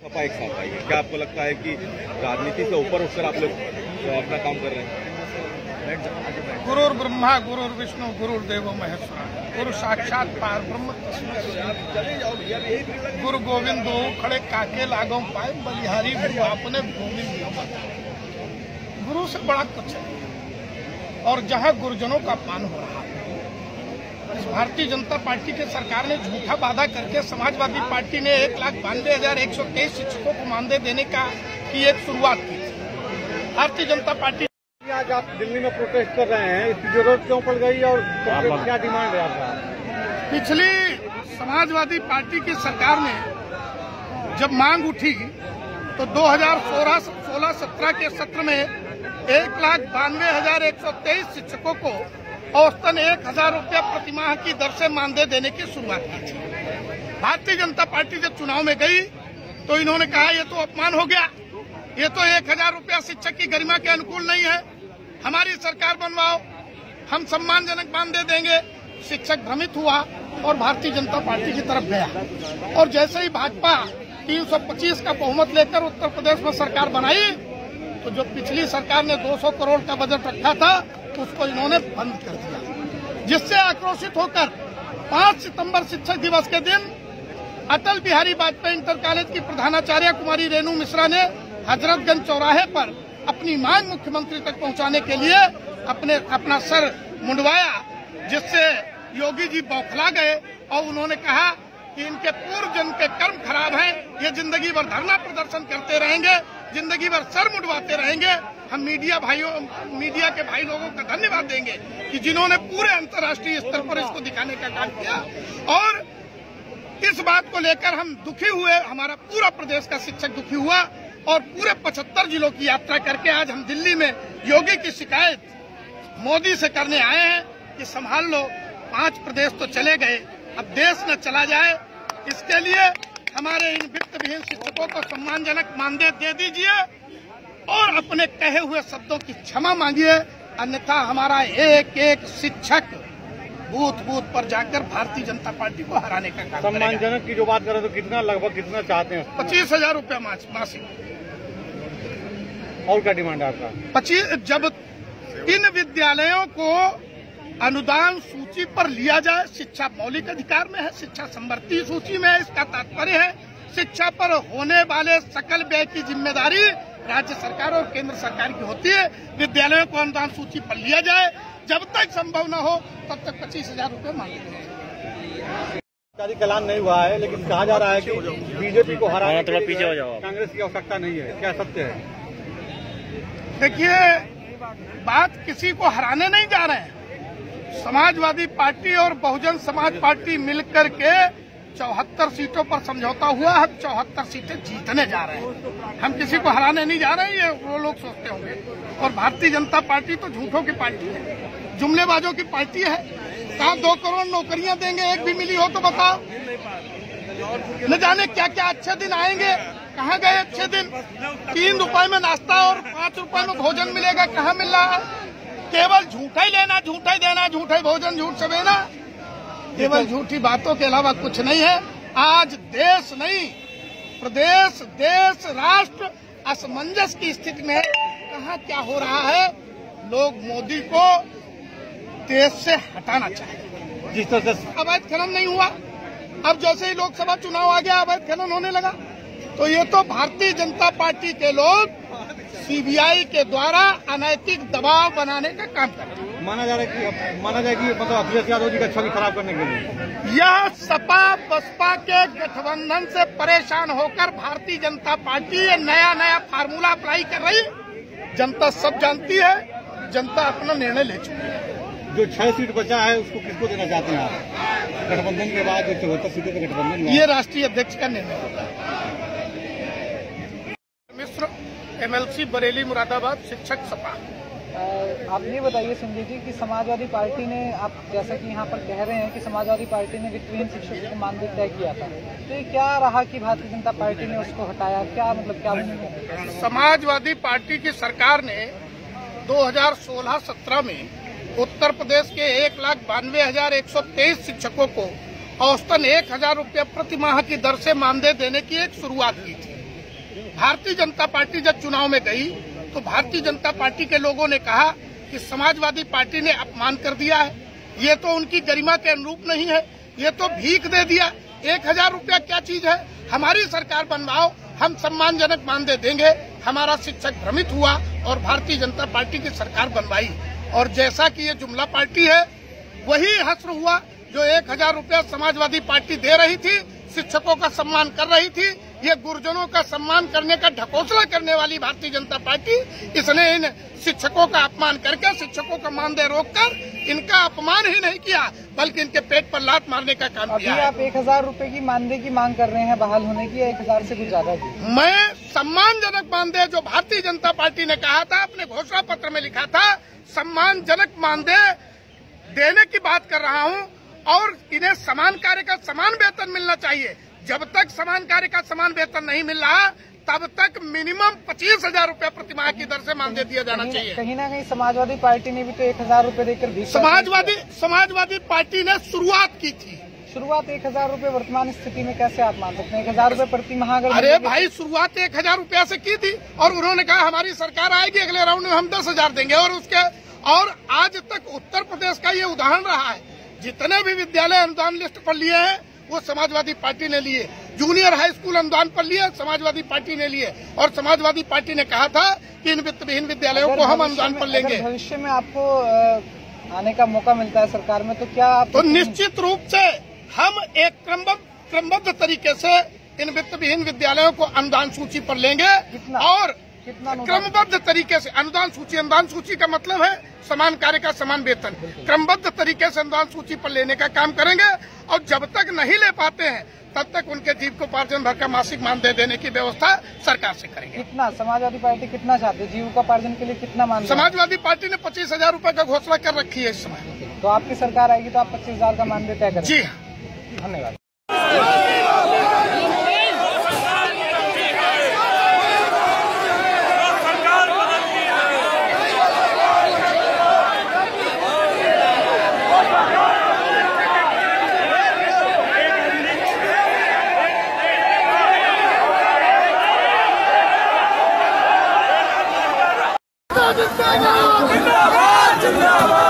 सपा एक साथ आई है, क्या आपको लगता है कि राजनीति से ऊपर उठकर आप लोग अपना काम कर रहे हैं? गुरुर् ब्रह्मा गुरुर्विष्णु गुरुर्देव महेश्वरा गुरु साक्षात पार ब्रह्म गुरु गोविंद दो खड़े काके लागों पाए बलिहारी गुरु आपने गोविंद। गुरु से बड़ा कुछ है। और जहां गुरुजनों का अपमान हो रहा है, इस भारतीय जनता पार्टी की सरकार ने झूठा वादा करके समाजवादी पार्टी ने 1,92,123 शिक्षकों को मानदेय देने की एक शुरुआत की। भारतीय जनता पार्टी आज आप दिल्ली में प्रोटेस्ट कर रहे हैं, इसकी जरूरत क्यों पड़ गई और क्या डिमांड है आपका? पिछली समाजवादी पार्टी की सरकार ने जब मांग उठी तो 2016-17 के सत्र में 1,92,123 शिक्षकों को औसतन 1,000 रुपया प्रतिमाह की दर से मानदेय देने की शुरुआत की थी। भारतीय जनता पार्टी जब चुनाव में गई तो इन्होंने कहा ये तो अपमान हो गया, ये तो 1,000 रुपया शिक्षक की गरिमा के अनुकूल नहीं है, हमारी सरकार बनवाओ, हम सम्मानजनक मानदेय देंगे। शिक्षक भ्रमित हुआ और भारतीय जनता पार्टी की तरफ गया। और जैसे ही भाजपा 325 का बहुमत लेकर उत्तर प्रदेश में सरकार बनाई तो जो पिछली सरकार ने 200 करोड़ का बजट रखा था उसको इन्होंने बंद कर दिया, जिससे आक्रोशित होकर 5 सितंबर शिक्षक दिवस के दिन अटल बिहारी वाजपेयी इंटर कॉलेज की प्रधानाचार्य कुमारी रेणु मिश्रा ने हजरतगंज चौराहे पर अपनी मांग मुख्यमंत्री तक पहुंचाने के लिए अपना सर मुंडवाया, जिससे योगी जी बौखला गए और उन्होंने कहा कि इनके पूर्व जन्म के कर्म खराब हैं, ये जिंदगी भर धरना प्रदर्शन करते रहेंगे, जिंदगी भर सर मुंडवाते रहेंगे। हम मीडिया के भाई लोगों का धन्यवाद देंगे कि जिन्होंने पूरे अंतर्राष्ट्रीय स्तर पर इसको दिखाने का काम किया। और इस बात को लेकर हम दुखी हुए, हमारा पूरा प्रदेश का शिक्षक दुखी हुआ और पूरे 75 जिलों की यात्रा करके आज हम दिल्ली में योगी की शिकायत मोदी से करने आए हैं कि संभाल लो, 5 प्रदेश तो चले गए, अब देश न चला जाए। इसके लिए हमारे इन वित्त विहीन शिक्षकों को सम्मानजनक मानदेय दे दीजिए और अपने कहे हुए शब्दों की क्षमा मांगिए, अन्यथा हमारा एक एक शिक्षक बूथ बूथ पर जाकर भारतीय जनता पार्टी को हराने का काम करेगा। सम्मानजनक की जो बात करें तो लगभग कितना चाहते हैं? 25,000 रुपया मासिक। और क्या डिमांड है आपका? 25। जब इन विद्यालयों को अनुदान सूची पर लिया जाए, शिक्षा मौलिक अधिकार में है, शिक्षा समवर्ती सूची में है, इसका तात्पर्य है शिक्षा पर होने वाले सकल व्यय की जिम्मेदारी राज्य सरकार और केंद्र सरकार की होती है। विद्यालयों को अनुदान सूची पर लिया जाए, जब तक संभव न हो तब तक 25,000 रुपये मांगे। कलान नहीं हुआ है, लेकिन कहा जा रहा है कि बीजेपी को हराना थोड़ा पीछे हो जाओ, कांग्रेस की आवश्यकता नहीं है, क्या सत्य है? देखिए, बात किसी को हराने नहीं जा रहे हैं। समाजवादी पार्टी और बहुजन समाज पार्टी मिलकर के 74 सीटों पर समझौता हुआ, हम 74 सीटें जीतने जा रहे हैं। हम किसी को हराने नहीं जा रहे हैं, ये वो लोग सोचते होंगे। और भारतीय जनता पार्टी तो झूठों की पार्टी है, जुमलेबाजों की पार्टी है। कहाँ 2 करोड़ नौकरियां देंगे, एक भी मिली हो तो बताओ। न जाने क्या क्या अच्छे दिन आएंगे, कहाँ गए अच्छे दिन? 3 रुपए में नाश्ता और 5 रुपए में भोजन मिलेगा, कहाँ मिल रहा है? केवल झूठा ही लेना, झूठा ही देना, झूठा ही भोजन, झूठ सवेना, केवल झूठी बातों के अलावा कुछ नहीं है। आज देश नहीं, प्रदेश, देश, राष्ट्र असमंजस की स्थिति में है। कहाँ क्या हो रहा है? लोग मोदी को देश से हटाना चाहते। जिस तरह से अवैध खनन नहीं हुआ, अब जैसे ही लोकसभा चुनाव आ गया अवैध खनन होने लगा, तो ये तो भारतीय जनता पार्टी के लोग सीबीआई के द्वारा अनैतिक दबाव बनाने का काम कर रहे हैं। माना जा रहा है कि मतलब अखिलेश यादव जी का छवि खराब करने के लिए यह सपा बसपा के गठबंधन से परेशान होकर भारतीय जनता पार्टी ये नया फार्मूला अप्लाई कर रही। जनता सब जानती है, जनता अपना निर्णय ले चुकी है। जो 6 सीट बचा है उसको किसको देना चाहते हैं आप? गठबंधन के बाद जो 74 सीटों का गठबंधन, ये राष्ट्रीय अध्यक्ष का निर्णय होता है। मिश्र, MLC बरेली मुरादाबाद, शिक्षक सपा। आप ये बताइए संजय जी कि समाजवादी पार्टी ने, आप जैसा कि यहाँ पर कह रहे हैं कि समाजवादी पार्टी ने वित्तहीन शिक्षकों को मानदेय तय किया था, तो ये क्या रहा कि भारतीय जनता पार्टी ने उसको हटाया? क्या मतलब क्या भूमिका? समाजवादी पार्टी की सरकार ने 2016-17 में उत्तर प्रदेश के 1,92,123 शिक्षकों को औसतन 1,000 रुपया प्रति माह की दर से मानदेय देने की एक शुरुआत की थी। भारतीय जनता पार्टी जब चुनाव में गई तो भारतीय जनता पार्टी के लोगों ने कहा कि समाजवादी पार्टी ने अपमान कर दिया है, ये तो उनकी गरिमा के अनुरूप नहीं है, ये तो भीख दे दिया। 1000 रुपया क्या चीज है, हमारी सरकार बनवाओ, हम सम्मानजनक मानदेय देंगे। हमारा शिक्षक भ्रमित हुआ और भारतीय जनता पार्टी की सरकार बनवाई। और जैसा कि ये जुमला पार्टी है, वही हश्र हुआ जो 1000 रुपया समाजवादी पार्टी दे रही थी, शिक्षकों का सम्मान कर रही थी। ये गुरुजनों का सम्मान करने का ढकोसला करने वाली भारतीय जनता पार्टी, इसने इन शिक्षकों का अपमान करके शिक्षकों का मानदेय रोककर इनका अपमान ही नहीं किया, बल्कि इनके पेट पर लात मारने का काम किया है। आप 1000 रुपए की मानदेय की मांग कर रहे हैं बहाल होने की, 1000 से कुछ ज्यादा की? मैं सम्मानजनक मानदेय जो भारतीय जनता पार्टी ने कहा था, अपने घोषणा पत्र में लिखा था, सम्मानजनक मानदेय देने की बात कर रहा हूं। और इन्हें समान कार्य का समान वेतन मिलना चाहिए। जब तक समान कार्य का समान वेतन नहीं मिल रहा, तब तक मिनिमम 25,000 रुपया प्रतिमाह की दर से मानदेय दिया जाना चाहिए। कहीं ना कहीं समाजवादी पार्टी ने भी तो 1000 रुपए देकर समाजवादी पार्टी ने शुरुआत की थी। शुरुआत 1000 रुपए वर्तमान स्थिति में कैसे आप मान सकते हैं? 1000 रुपए प्रति माह अगर अरे भाई, शुरुआत 1000 रुपया से की थी और उन्होंने कहा हमारी सरकार आएगी, अगले राउंड में हम 10,000 देंगे। और आज तक उत्तर प्रदेश का ये उदाहरण रहा है, जितने भी विद्यालय अनुदान लिस्ट पर लिए हैं वो समाजवादी पार्टी ने लिए। जूनियर हाई स्कूल अनुदान पर लिए, समाजवादी पार्टी ने लिए। और समाजवादी पार्टी ने कहा था कि इन वित्तविहीन विद्यालयों को हम अनुदान पर लेंगे। भविष्य में आपको आने का मौका मिलता है सरकार में, तो क्या आप? तो निश्चित रूप से हम एक क्रमबद्ध तरीके से इन वित्तविहीन विद्यालयों को अनुदान सूची पर लेंगे। और कितना क्रमबद्ध तरीके से अनुदान सूची का मतलब है समान कार्य का समान वेतन। क्रमबद्ध तरीके से अनुदान सूची पर लेने का काम करेंगे। और जब तक नहीं ले पाते हैं तब तक उनके जीविकोपार्जन भर का मासिक मानदेय देने की व्यवस्था सरकार से करेंगे। कितना समाजवादी पार्टी कितना चाहती है जीविकोपार्जन के लिए? कितना मानदेय? समाजवादी पार्टी ने 25,000 रुपए का घोषणा कर रखी है इस समय। तो आपकी सरकार आएगी तो आप 25,000 का मानदेय तय करेंगे? जी हाँ, धन्यवाद। जिंदाबाद।